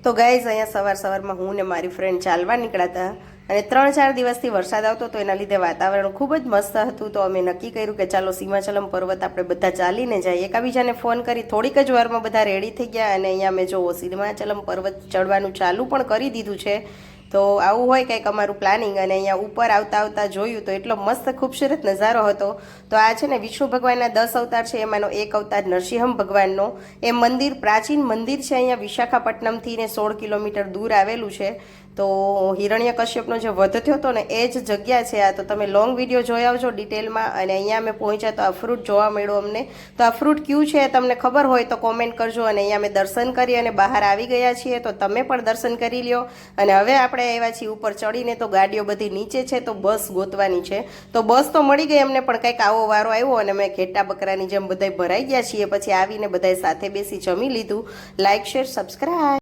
તો ગાઈઝ અહીંયા સવારમાં હું ને મારી ફ્રેન્ડ ચાલવા નીકળ્યા હતા અને 3-4 દિવસથી વરસાદ આવતો તો એના લીધે વાતાવરણ ખૂબ જ મસ્ત હતું. તો અમે નક્કી કર્યું કે ચાલો સીમાચલમ પર્વત આપણે બધા ચાલીને જઈએ. એકાબીજાને ફોન કરી થોડીક જ વારમાં બધા રેડી થઈ ગયા અને અહીંયા અમે જો સીમાચલમ પર્વત ચડવાનું ચાલુ પણ કરી દીધું છે. તો આવું હોય કંઈક અમારું પ્લાનિંગ. અને અહીંયા ઉપર આવતા જોયું તો એટલો મસ્ત ખૂબસૂરત નજારો હતો. તો આ છે ને વિષ્ણુ ભગવાનના 10 અવતાર છે, એમાંનો એક અવતાર નરસિંહ ભગવાનનો. એ મંદિર પ્રાચીન મંદિર છે, અહીંયા વિશાખાપટ્ટનમથી ને 16 કિલોમીટર દૂર આવેલું છે. તો હિરણ્યકશ્યપનો જે વધ થયો હતો ને એ જ જગ્યા છે આ. તો તમે લોંગ વિડીયો જોઈ આવજો ડિટેલમાં. અને અહીંયા અમે પહોંચ્યા તો આ ફ્રૂટ જોવા મળ્યો અમને. તો આ ફ્રૂટ ક્યું છે તમને ખબર હોય તો કોમેન્ટ કરજો. અને અહીંયા અમે દર્શન કરી અને બહાર આવી ગયા છીએ. તો તમે પણ દર્શન કરી લ્યો. અને હવે આપણે આવ્યા છીએ ઉપર ચડીને. તો ગાડીઓ બધી નીચે છે, તો બસ ગોતવાની છે. તો બસ તો મળી ગઈ અમને, પણ કંઈક આવો વારો આવ્યો અને અમે ઘેટા બકરાની જેમ બધાય ભરાઈ ગયા છીએ. પછી આવીને બધાય સાથે બેસી જમી લીધું. Like, share, subscribe.